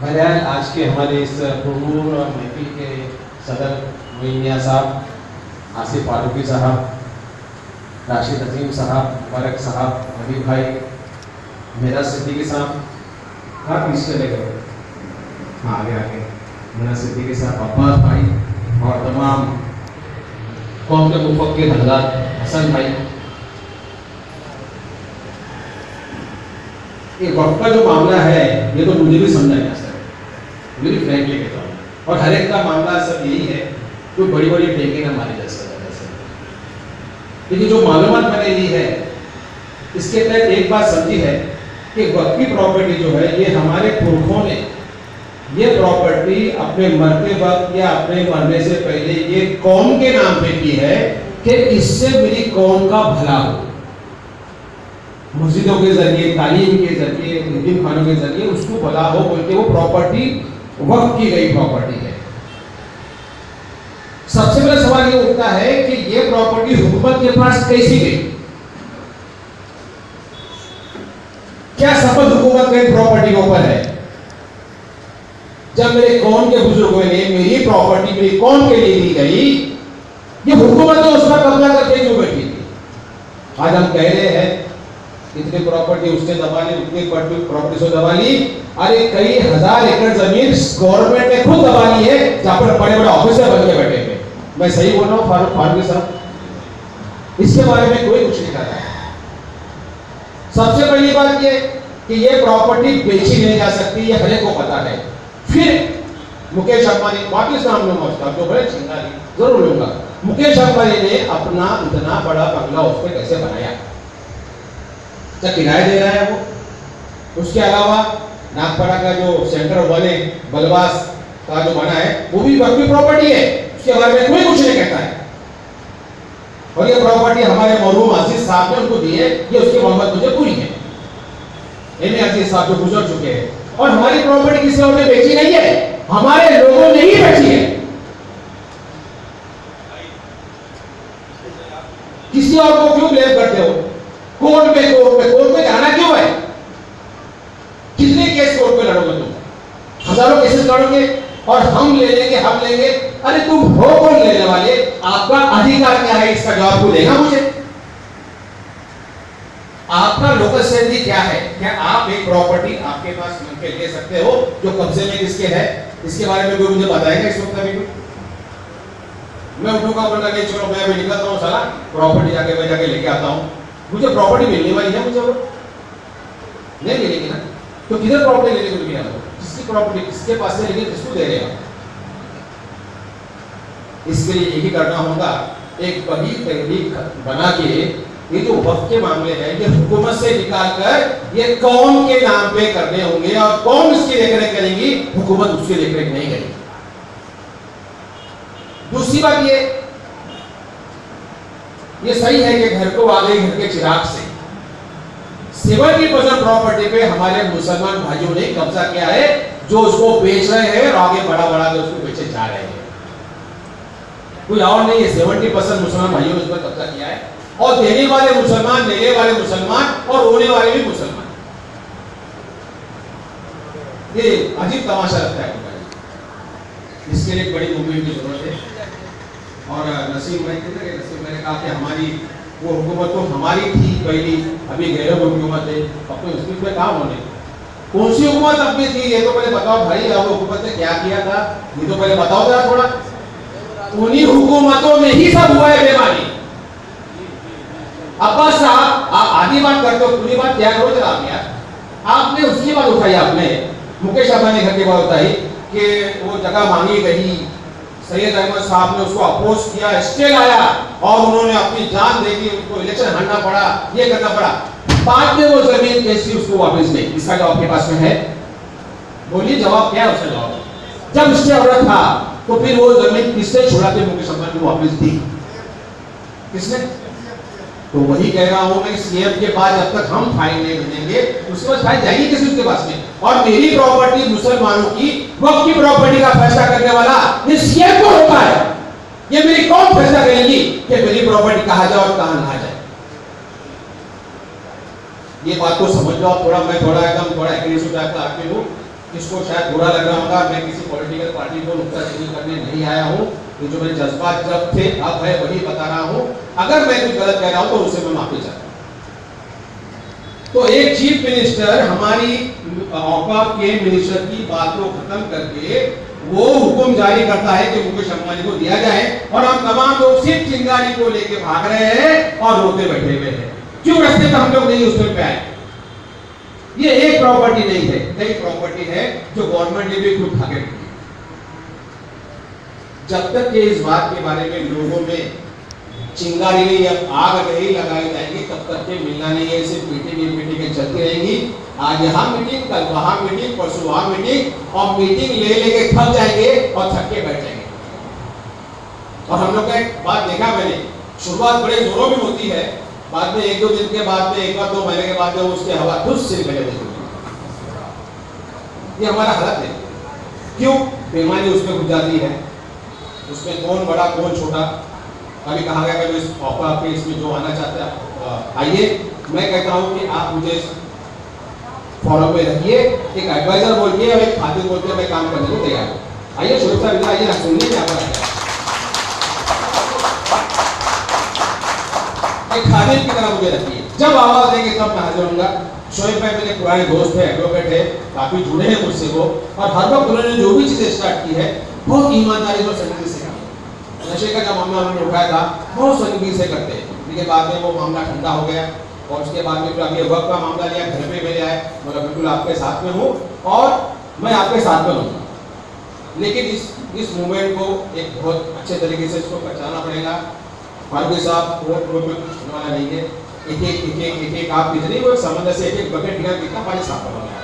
बहरहाल आज के हमारे इस पुरनूर महफिल के सदर मोइन मियां साहब, आसिफ फारूकी साहब, राशिद अजीम साहब, मुबारक साहब, हबीब भाई, मेरा सिद्दीकी साहब, कहाँ पीछे चले गए? हाँ आगे आगे, मेरा सिद्दीकी साहब, अब्बास भाई और तमाम कौम के मुफक्किर हज़रात, हसन भाई। ये वक्त का जो मामला है ये तो मुझे भी समझा नहीं सर, मुझे भी फ्रैंकली कहता हूँ, और हर एक का मामला सब यही है, कोई बड़ी बड़ी टेके ना मारी जा सकता। लेकिन जो मालूमात मैंने ली है इसके तहत एक बात समझी है कि वक्फी प्रॉपर्टी जो है ये हमारे पुरखों ने ये प्रॉपर्टी अपने मरते वक्त या अपने मरने से पहले ये कौम के नाम पे की है कि इससे मेरी कौम का भला हो। मस्जिदों के जरिए, तालीम के जरिए, यतीम खानों के जरिए उसको भला हो बोल के वो प्रॉपर्टी वक्फ की गई प्रॉपर्टी है। सबसे पहला सवाल ये उठता है कि ये प्रॉपर्टी हुकूमत के पास कैसी गई? क्या शपथ हुकूमत के प्रॉपर्टी के ऊपर है? जब मेरे कौम के बुजुर्गों ने मेरी प्रॉपर्टी मेरी कौम के लिए दी गई, ये हुकूमत ने उस पर कब्जा करके क्यों बैठी थी? आज हम कह रहे हैं इतनी प्रॉपर्टी उसने दबा ली, उतनी प्रॉपर्टी से दबा ली। अरे कई हजार एकड़ जमीन गवर्नमेंट ने खुद दबा ली है जहां पर बड़े बड़े ऑफिसर बन के बैठे थे। मैं सही बोल रहा हूँ फारूकी साहब? इसके बारे में कोई कुछ नहीं कर रहा है। सबसे बड़ी बात ये कि ये प्रॉपर्टी बेची नहीं जा सकती, ये हर एक को पता है। फिर मुकेश अंबानी, वापिस नाम लूंगा उसका, जो बड़े चिंगारी जरूर लूंगा, मुकेश अंबानी ने अपना इतना बड़ा बंगला उस पर कैसे बनाया? क्या किराया दे रहा है वो? उसके अलावा नागपाड़ा का जो सेंटर बने बलवास का जो बना है वो भी वक्फी प्रॉपर्टी है, उसके बारे में कोई कुछ नहीं कहता है। और ये प्रॉपर्टी हमारे मरहूम अजीज साहब ने उनको दी है, ये उसकी मोहब्बत मुझे पूरी है। एम अजीज साहब जो गुजर चुके हैं, और हमारी प्रॉपर्टी किसी और ने बेची नहीं है, हमारे लोगों ने ही बेची है। किसी और को क्यों ब्लेम करते हो? कोर्ट में जाना क्यों है? कितने केस कोर्ट में लड़ोगे तुम? हजारों केसेस लड़ोगे और हम ले लेंगे, हम लेंगे। अरे तुम हो कौन लेने वाले? आपका अधिकार क्या है? इसका जवाब को देगा मुझे। आपका लोकल सैलरी क्या है? क्या आप एक प्रॉपर्टी आपके पास मिल के ले सकते हो जो कब्जे में किसके है? इसके बारे में कोई मुझे बताएगा इस वक्त? अभी मैं उठूंगा बोलूंगा नहीं चलो मैं अभी निकलता हूँ, साला प्रॉपर्टी मैं जाके लेके आता हूँ। मुझे प्रॉपर्टी मिलने वाली है, मुझे नहीं मिलेगी ना, तो किधर प्रॉपर्टी लेने को मिला? जिसकी प्रॉपर्टी किसके पास है लेकिन किसको दे रहे हैं? इसके लिए यही करना होगा, एक बड़ी तहरीक बना के ये जो वक्त के मामले हैं ये हुकूमत से निकालकर ये कौम के नाम पे करने होंगे, और कौन इसकी देखरेख करेगी? हुकूमत उसकी देखरेख नहीं करेगी। दूसरी बात ये सही है कि घर को आ गई घर के चिराग से 70% प्रॉपर्टी पे हमारे मुसलमान भाइयों ने कब्जा किया है, जो उसको बेच रहे हैं और आगे बढ़ा के उसको बेचे जा रहे हैं। कोई और नहीं है, 70% मुसलमान भाइयों ने उस पर कब्जा किया है, और देने वाले मुसलमान और रोने वाले भी मुसलमान। ये अजीब तमाशा लगता है। इसके लिए बड़ी मूवमेंट की जरूरत है। और नसीम भाई ने कहा कि हमारी वो हुकूमत तो हमारी थी पहली, अभी गैर हुकूमत है, अब तो उसकी पे काम होने। कौन सी हुकूमत अब भी थी ये तो पहले बताओ भाई, अब हुकूमत ने क्या किया था ये तो पहले बताओ जरा थोड़ा। उन्हीं हुकूमतों में ही सब हुआ है बेमानी। अब्बास साहब आप आधी बात करते हो, पूरी बात क्या करो जरा आप यार। आपने उसकी बात उठाई, आपने मुकेश अंबानी घर की बात उठाई कि वो जगह मांगी गई, सैयद अहमद साहब ने उसको अपोज किया, स्टे लाया और उन्होंने अपनी जान दे दी, उनको इलेक्शन हारना पड़ा, ये करना पड़ा। बाद में वो जमीन कैसी उसको वापस नहीं। इसका जवाब आपके पास में है? बोलिए जवाब क्या है उसका जवाब? जब स्टे ऑर्डर था तो फिर वो जमीन किसने छुड़ा के मुकेश अंबानी को वापस दी? किसने? तो वही कह रहा हूं मैं, सीएम के बाद जब तक हम फाइल नहीं बनेंगे उसके बाद फाइल जाएगी किसी उसके पास में? और मेरी प्रॉपर्टी मुसलमानों की वक्फ की प्रॉपर्टी का फैसला करने वाला ये सीएम को होता है। ये मेरी कौन फैसला करेगी कि मेरी प्रॉपर्टी कहां जाए और कहां ना जाए? ये बात को समझ लो थोड़ा। मैं थोड़ा एकदम थोड़ा एग्रेसिव टाइप का आदमी हूं, इसको शायद बुरा लग रहा होगा, मैं किसी पॉलिटिकल पार्टी को नुकताचीनी करने नहीं आया हूँ। ये जो मेरे जज्बात जब थे अब है वही बता रहा हूँ। अगर मैं कुछ गलत कह रहा हूँ तो उससे मैं माफी चाहता हूँ। तो एक चीफ मिनिस्टर हमारी औकात के मिनिस्टर की बात को खत्म करके वो हुक्म जारी करता है कि मुकेश अंबानी को दिया जाए, और हम तमाम लोग सिर्फ चिंगारी को लेके भाग रहे हैं और रोते बैठे हुए हैं। क्यों रास्ते पर हम लोग नहीं उस पे आए? ये एक प्रॉपर्टी नहीं है, कई प्रॉपर्टी है जो गवर्नमेंट ने भी खुद उठा के रखी है। जब तक के इस बात के बारे में लोगों में चिंगारी नहीं, अब आग नहीं लगाई जाएगी, तब तक के मिलना नहीं है। सिर्फ मीटिंग चलती रहेंगी। आज यहाँ मीटिंग, कल वहां मीटिंग, परसों वहां मीटिंग, और मीटिंग ले लेके थक जाएंगे और थक के बैठ जाएंगे। और हम लोग का एक बात देखा मैंने, शुरुआत बड़े जोरों में होती है, बाद में एक दो दिन के बाद में, एक बार 2 महीने के बाद में उसके हवा खुद से निकल जाती है। ये हमारा हालत है। क्यों? बेईमानी उसमें घुस जाती है, उसमें कौन बड़ा कौन छोटा। अभी कहा गया कि इस ऑफर पे इसमें जो आना चाहता है आइए। मैं कहता हूं कि आप मुझे फॉलो पे रखिए, एक एडवाइजर बोल के और एक खातिर बोल के मैं काम करने को तैयार हूं। आइए शोएब साहब इधर आइए ना, सुनिए क्या बात है। एक खातिर की तरह मुझे रखिए, जब आवाज देंगे तब मैं हाजिर होऊंगा। शोएब भाई मेरे पुराने दोस्त है, एडवोकेट है, काफी जुड़े हैं मुझसे वो, और हर वक्त उन्होंने जो भी चीजें स्टार्ट की है बहुत ईमानदारी और सच्चाई से की। नशे का जब मामला उन्होंने उठाया था बहुत संगीन से करते, लेकिन बाद में वो मामला ठंडा हो गया, और उसके बाद में फिर अभी वक्त का मामला लिया, घर पे मेरे आए, मतलब बिल्कुल आपके साथ में हूँ और मैं आपके साथ में रहूँगा। लेकिन इस मूवमेंट को एक बहुत अच्छे तरीके से इसको पहचाना पड़ेगा। फारूकी साहब कोर्ट में कुछ वाला नहीं है, एक आप कितनी वो समंदर से एक बकेट गिरा कितना पानी साफ करवाना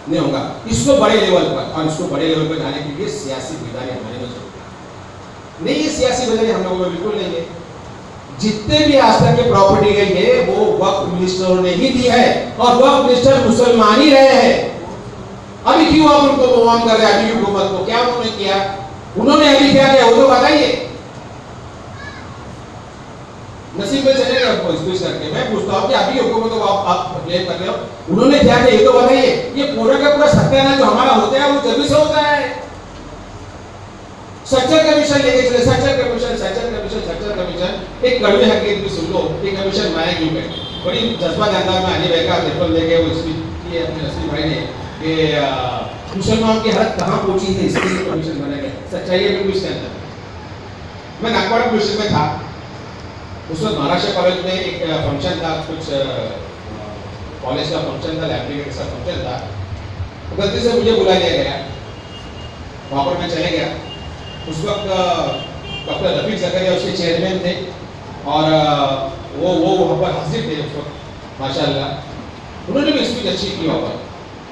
नहीं होगा। इसको बड़े लेवल पर, और इसको बड़े लेवल पर जाने के लिए सियासी बेदारी हमारे में जरूरत है। नहीं, ये सियासी बेदारी हम लोगों में बिल्कुल नहीं है। जितने भी आज तक की प्रॉपर्टी गई है वो वक्फ मिनिस्टरों ने ही दी है, और वक्फ मिनिस्टर मुसलमान ही रहे हैं। अभी क्यों आप उनको बदनाम कर रहे हैं? अभी हुकूमत को क्या उन्होंने किया? उन्होंने अभी क्या किया वो तो बताइए। नसीब में चलेगा स्पीच करके मैं पूछता हूँ कि अभी हुकूमत को आप ब्लेम कर रहे हो, उन्होंने क्या किया ये तो बताइए। ये पूरा का पूरा सत्यानाश जो हमारा होता है वो जब से होता है। सच्चर कमीशन लेके चले, सच्चर कमीशन एक कड़वे हकीकत भी सुन लो, ये कमीशन माया क्यों है? बड़ी जज्बा अंदाज में आने बैठा ट्रिपल लेके वो स्पीच की अपने नसीब भाई ने कि मुसलमान की हालत कहाँ पहुंची है, इसके लिए कमीशन बनाया गया। सच्चाई है बिल्कुल इसके अंदर। मैं नागवाड़ा पुलिस में था, उस वक्त महाराष्ट्र कॉलेज में एक फंक्शन था, कुछ कॉलेज का फंक्शन था, लाइब्रेरी के साथ फंक्शन था। तो गलती से मुझे बुला लिया गया, वहाँ पर मैं चले गया। उस वक्त डॉक्टर रफीक जकरिया उसके चेयरमैन थे, और वो वहाँ पर हाजिर थे उस वक्त माशाल्लाह। उन्होंने भी स्पीच अच्छी की वहाँ पर,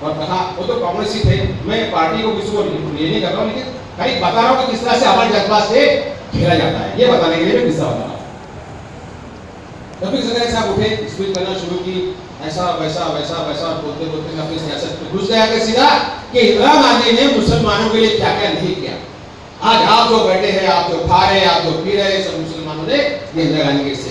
और कहा वो तो कांग्रेस ही थे, मैं पार्टी को किसी को ये नहीं कर रहा हूँ, लेकिन खाली बता रहा हूँ कि किस तरह से हमारे जज्बात से खेला जाता है, ये बताने के लिए मैं किस्सा बता रहा हूँ। रफीक जकरिया साहब उठे, स्पीच करना शुरू की, ऐसा वैसा वैसा वैसा बोलते बोलते अपनी सियासत में घुस गया कि सीधा कि इंदिरा गांधी ने मुसलमानों के लिए क्या क्या नहीं किया। आज आप जो बैठे हैं, आप जो खा रहे हैं, आप जो पी रहे हैं, सब मुसलमानों ने ये इंदिरा गांधी के से।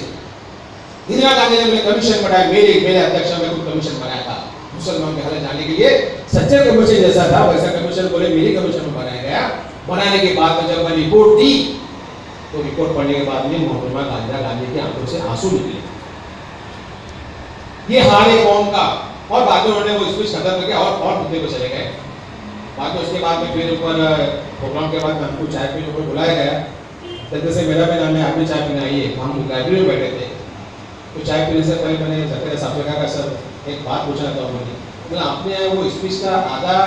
इंदिरा गांधी ने कमीशन बनाया, मेरे अध्यक्ष में कुछ कमीशन बनाया था मुसलमान के हालत जानने के लिए। सच्चा कमीशन जैसा था वैसा कमीशन बोले मेरी कमीशन में बनाया गया। बनाने के बाद में जब मैं रिपोर्ट दी तो रिपोर्ट पढ़ने के बाद में मोहतरमा इंदिरा गांधी के आंखों से आंसू निकले। ये हाल है कौम का। और बाद में उन्होंने वो स्पीच खत्म करके और मुद्दे पे चले गए। बाद में उसके बाद में फिर ऊपर प्रोग्राम के बाद हमको चाय पीने को बुलाया गया। जैसे मेरा भी नाम है, आप भी चाय पीने आइए। हम लाइब्रेरी में बैठे थे, तो चाय पीने से पहले मैंने जकरिया साहब से कहा सर एक बात पूछना था मुझे, आपने वो स्पीच का आधा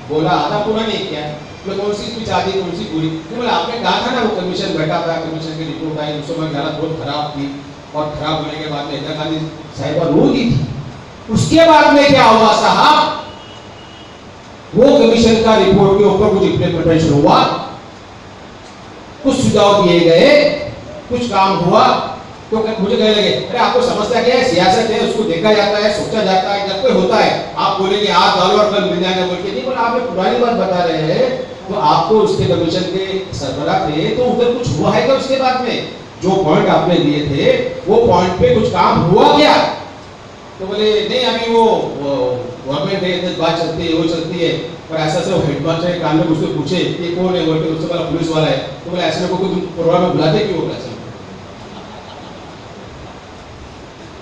बोला, आधा पूरा नहीं किया। मैं कौन सी स्पीच आधी कौन सी पूरी? तो आपने कहा था ना वो कमीशन बैठा था, कमीशन की रिपोर्ट आई, उस समय हालत बहुत खराब थी, और खराब होने के बाद में इंदिरा गांधी साहिबा रो दी थी। उसके बाद में क्या हुआ साहब, वो कमीशन का रिपोर्ट के ऊपर कुछ इंप्लीमेंटेशन हुआ, कुछ सुझाव दिए गए, कुछ काम हुआ। तो मुझे कहने लगे अरे आपको समझता क्या है, सियासत है, उसको देखा जाता है, सोचा जाता है, जब कोई होता है आप बोलेंगे आज डालो और कल मिल जाएगा बोल के नहीं बोला। आप पुरानी बात बता रहे हैं, तो आपको उसके कमीशन के सरबराह थे, तो उधर कुछ हुआ है क्या? उसके बाद में जो पॉइंट आपने दिए थे वो पॉइंट पे कुछ काम हुआ क्या? तो बोले नहीं, अभी वो गवर्नमेंट है, बात चलती है, वो चलती है, पर ऐसा सब हेडमास्टर के कान में उससे पूछे ये कौन है, बोलते उससे पहले पुलिस वाला है, तो बोले ऐसे लोगों को तुम प्रोग्राम में बुलाते क्यों? ऐसे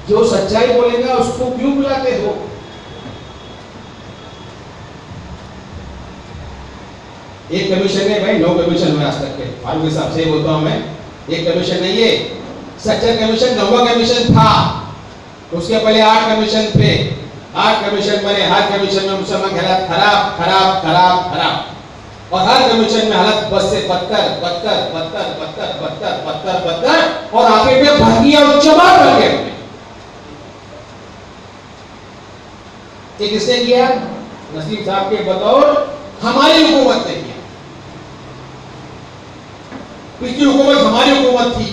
जो सच्चाई बोलेगा उसको क्यों बुलाते हो? एक कमीशन है भाई, 9 कमीशन हुए आज तक के, फारूक हिसाब से बोलता हूं मैं, एक कमीशन नहीं है, सच्चा कमीशन 9वां कमीशन था, उसके पहले 8 कमीशन थे, 8 कमीशन बने, हर कमीशन में मुसलमान की हालत खराब खराब खराब खराब, और हर कमीशन में हालत बस से बदतर बदतर बदतर बदतर बदतर बदतर बदतर, और आखिर में भागिया उच्चमार बन गए। ये किसने किया? नसीम साहब के बतौर हमारी हुकूमत ने किया। पिछली हुकूमत हमारी हुकूमत थी,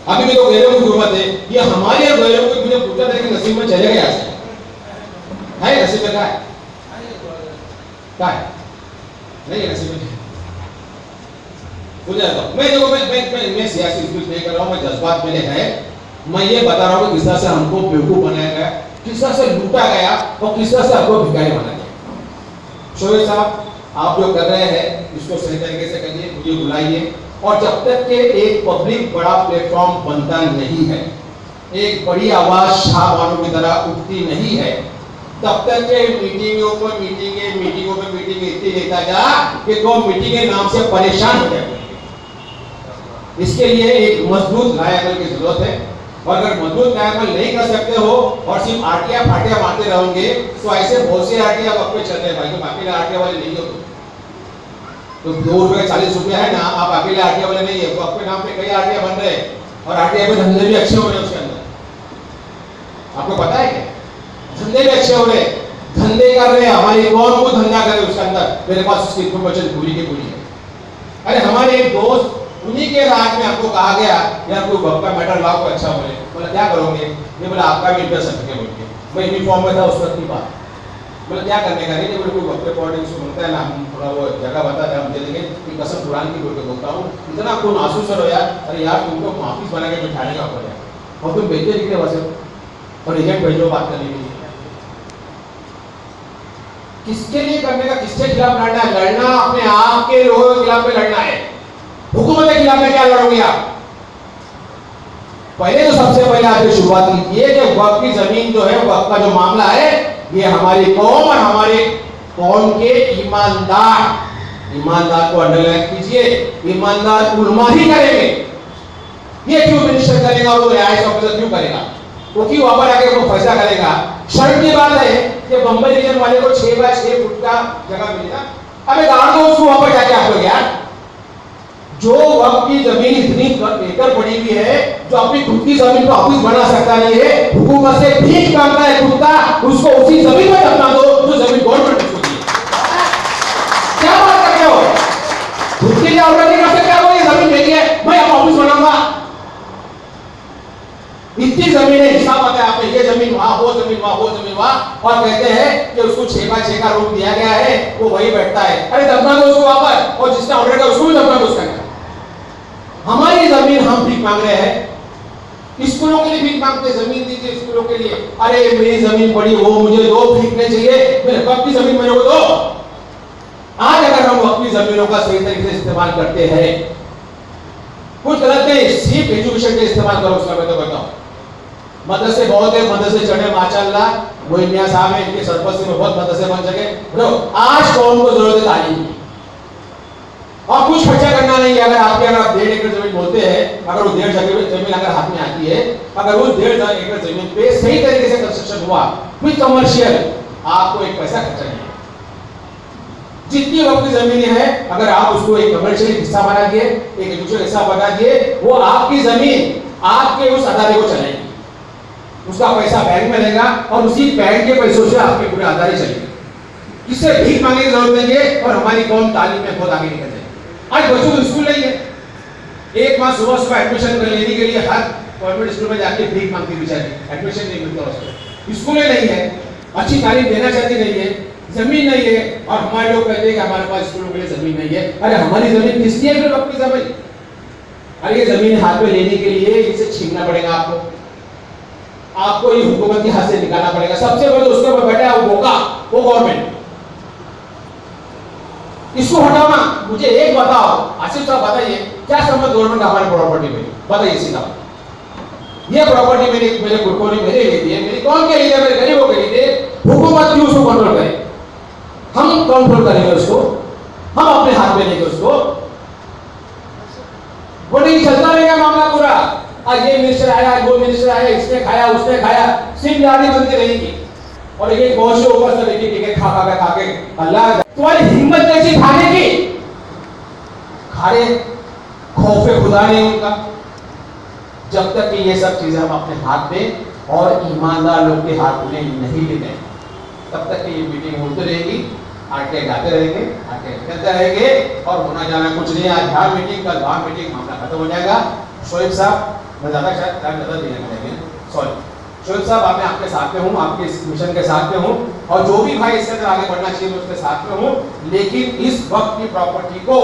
अभी भी तो गैरों की हुकूमत है, ये हमारे और गैरों को मुझे पूछा था कि नसीब में चले गए ऐसे है, नसीब में क्या है नहीं है नसीब में पूछा था। मैं देखो मैं सियासी स्पीच नहीं कर रहा हूं, मैं जज्बात में है, मैं ये बता रहा हूं कि किस तरह से हमको बेवकूफ बनाया गया, किस तरह से लूटा गया और किस तरह से आपको भिखारी बनाया गया। शोएब साहब आप जो कर रहे हैं इसको सही तरीके से करिए, मुझे बुलाइए, और जब तक के एक पब्लिक बड़ा प्लेटफॉर्म बनता नहीं है, एक बड़ी आवाज शाहबानों की तरह उठती नहीं है, तब तक के मीटिंगों पर मीटिंग इतनी लेता जा कि तो मीटिंग के नाम से परेशान हो जाए। इसके लिए एक मजबूत नायक की जरूरत है, और अगर मजबूत नायक नहीं कर सकते हो और सिर्फ आटिया फाटिया मारते रहोगे तो ऐसे बहुत से आटिया वक्त पे चल रहे भाई, तुम अकेले आटिया वाले नहीं हो, तो 2 रुपए 40 रुपया है ना, आप अकेले आटिया वाले नहीं है, तो आपके नाम पे कई आटिया बन रहे हैं और आटिया के धंधे भी अच्छे हो रहे हैं उसके अंदर, आपको पता है क्या? धंधे भी अच्छे हो रहे, धंधे कर रहे हैं, हमारी कौन को धंधा करे उसके अंदर, मेरे पास उसकी इन्फॉर्मेशन पूरी की पूरी है। अरे हमारे एक दोस्त, उन्हीं के राज में आपको कहा गया यार कोई वक्त का मैटर लाओ, कोई अच्छा बोले, बोला क्या करोगे, ये बोला आपका भी इंटरेस्ट है बोल के, मैं यूनिफॉर्म में था उस वक्त की बात, बोला क्या करने का नहीं, बोले कोई वक्त पे पॉलिटिक्स बनता है ना, हम थोड़ा वो जगह बताते हैं, हम दे देंगे कि कसम कुरान की बोल के बोलता हूँ, इतना खून आंसू सर हो यार, अरे यार तुमको माफिस बना के बिठाने का पड़ेगा, और तुम भेजते लिखते वैसे और एजेंट भेजो बात करने के लिए, किसके लिए करने का, किसके खिलाफ लड़ना है? लड़ना अपने आप के लोगों के खिलाफ में लड़ना है, हुकूमत के खिलाफ में क्या लड़ोगे आप? पहले तो सबसे पहले आपकी शुरुआत कीजिए कि वक्फ की जमीन जो है, वक्फ का जो मामला है, ये हमारी कौम और हमारे कौम के ईमानदार को अंडरलाइन कीजिए, ईमानदार उलमा ही करेंगे। ये क्यों मिनिस्टर करेगा और वो आईएएस ऑफिसर क्यों करेगा? वो क्यों वहां पर आके वो फैसला करेगा? शर्म की बात है कि बंबई रीजन वाले को 6 बाय 6 फुट का जगह मिलेगा, अबे गाड़ दो उसको वहां पर जाके आप लोग यार। जो वक्त की जमीन इतनी एकड़ पड़ी हुई है, जो अपनी खुद की जमीन को ऑफिस बना सकता नहीं है, हुकूमत से भीख मांगता है कुत्ता, उसको उसी जमीन में दफना दो जो जमीन गवर्नमेंट उसको दी। क्या बात करते हो? खुद के लिए ऑर्डर नहीं कर सकते हो, ये जमीन मेरी है, मैं अब ऑफिस बनाऊंगा। इतनी जमीन है, हिसाब आता है आपने, ये जमीन वहां, वो जमीन वहां, वो जमीन वहां, और कहते हैं कि उसको 6 बाय 6 का रूम दिया गया है, वो वही बैठता है। अरे दफना दो उसको वहां पर, और जिसने ऑर्डर किया उसको भी दफना दो उसका। हमारी जमीन हम भीख मांग रहे हैं, स्कूलों के लिए भीख मांगते, जमीन दीजिए स्कूलों के लिए, अरे मेरी जमीन पड़ी, वो मुझे दो, भीख नहीं चाहिए, मेरे वक्त की जमीन मेरे को दो। आज अगर हम अपनी जमीनों का सही तरीके से इस्तेमाल करते हैं, कुछ गलत नहीं, सिर्फ एजुकेशन के इस्तेमाल करो, उसका मैं तो बताऊं। मदरसे बहुत है, मदरसे चढ़े माशाअल्लाह, वही मियां साहब है, इनके सरपंच में बहुत मदरसे बन सके। आज कौम को जरूरत है तालीम की, और कुछ खर्चा करना नहीं है। अगर आप 1.5 एकड़ जमीन बोलते हैं, अगर वो 1.5 जमीन अगर हाथ में आती है, अगर वो 1.5 एकड़ जमीन पे सही तरीके से कंस्ट्रक्शन हुआ, विद कमर्शियल, आपको एक पैसा खर्चा नहीं है। जितनी वक्त की जमीन है, अगर आप उसको एक कमर्शियल हिस्सा बना दिए, एक एजुकेशन हिस्सा बना दिए, वो आपकी जमीन आपके उस अदारे को चलेगी, उसका पैसा बैंक में लेगा और उसी बैंक के पैसों से आपके पूरे अदारे चलेंगे। किससे भीख मांगने की जरूरत नहीं है, और हमारी कौम तालीम में बहुत आगे निकल जाएगी। आज बच्चों को स्कूल नहीं है, एक माह सुबह एडमिशन लेने के लिए हर गवर्नमेंट स्कूल में जाके भीख मांगती बेचारी, एडमिशन नहीं मिलता उसको, स्कूलें नहीं है, अच्छी तालीम देना चाहती नहीं है, जमीन नहीं है, और हमारे लोग कहते हैं कि हमारे पास स्कूलों के लिए जमीन नहीं है। अरे हमारी जमीन किसकी है फिर अपनी जमीन? अरे ये जमीन हाथ में लेने के लिए इसे छीनना पड़ेगा आपको। आपको ये हुकूमत के हाथ से निकालना पड़ेगा। सबसे पहले उसके ऊपर बैठा है वो मौका, वो गवर्नमेंट, इसको हटाना। मुझे एक बताओ आसिफ साहब, बताइए क्या समझ गवर्नमेंट हमारे प्रॉपर्टी में, बताइए सीधा। ये प्रॉपर्टी मेरे कुर्कों ने मेरे लिए दी है, मेरी कौन के लिए, मेरे गरीबों के लिए। हुकूमत क्यों उसको कंट्रोल करे? हम कंट्रोल करेंगे उसको, हम अपने हाथ में लेंगे उसको, वो नहीं चलता रहेगा मामला पूरा। आज ये मिनिस्टर आया, वो मिनिस्टर आया, इसने खाया उसने खाया, सिर्फ यारी बनती रहेगी। और ये बहुत से ऊपर से लेके टिकट खा के अल्लाह, तुम्हारी हिम्मत कैसी खाने की? खाने खौफे खुदा नहीं उनका। जब तक कि ये सब चीजें हम अपने हाथ में और ईमानदार लोग के हाथ में नहीं लेते तब तक कि ये मीटिंग होती रहेगी, आके जाते रहेंगे, आके निकलते रहेंगे और होना जाना कुछ नहीं। आज यहाँ मीटिंग, कल वहाँ मीटिंग, मामला खत्म हो जाएगा। शोएब साहब, मैं ज़्यादा शायद टाइम ज़्यादा देना चाहिए, सॉरी शोएब साहब, मैं आपके साथ में हूँ, आपके इस मिशन के साथ में हूँ, और जो भी भाई इससे आगे बढ़ना चाहिए मैं उसके साथ में हूँ। लेकिन इस वक्त की प्रॉपर्टी को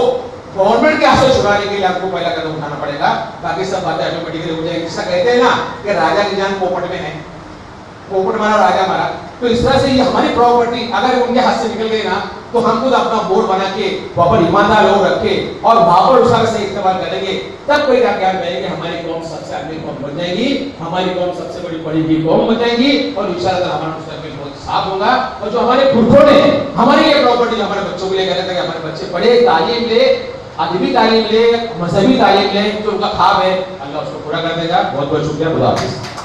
गवर्नमेंट के हाथ से छुड़ाने के लिए आपको पहला कदम उठाना पड़ेगा। बाकी सब बातें ऑटोमेटिकली हो जाएंगी। जिसका कहते हैं ना कि राजा की जान पोपट में है, पोपट मारा राजा मारा। तो इस तरह से ये हमारी प्रॉपर्टी अगर उनके हाथ से निकल गई ना, तो हम खुद अपना बोर्ड बना के वहाँ पर ईमानदार लोग रखे और वहाँ पर उसका सही इस्तेमाल करेंगे, तब कोई क्या कहेंगे हमारी कौम सबसे अमीर कौम बन जाएगी, हमारी कौम सबसे बड़ी पढ़ी हुई कौम बन जाएगी। और इंशाअल्लाह हमारा मुस्तकबिल बहुत साफ होगा। और जो हमारे पुरखों ने हमारी ये प्रॉपर्टी हमारे बच्चों के लिए कहते थे कि हमारे बच्चे पढ़े, तालीम ले, अदबी तालीम ले, मजहबी तालीम ले, जो उनका ख्वाब है अल्लाह उसको पूरा कर देगा। बहुत बहुत शुक्रिया, खुदा हाफिज़।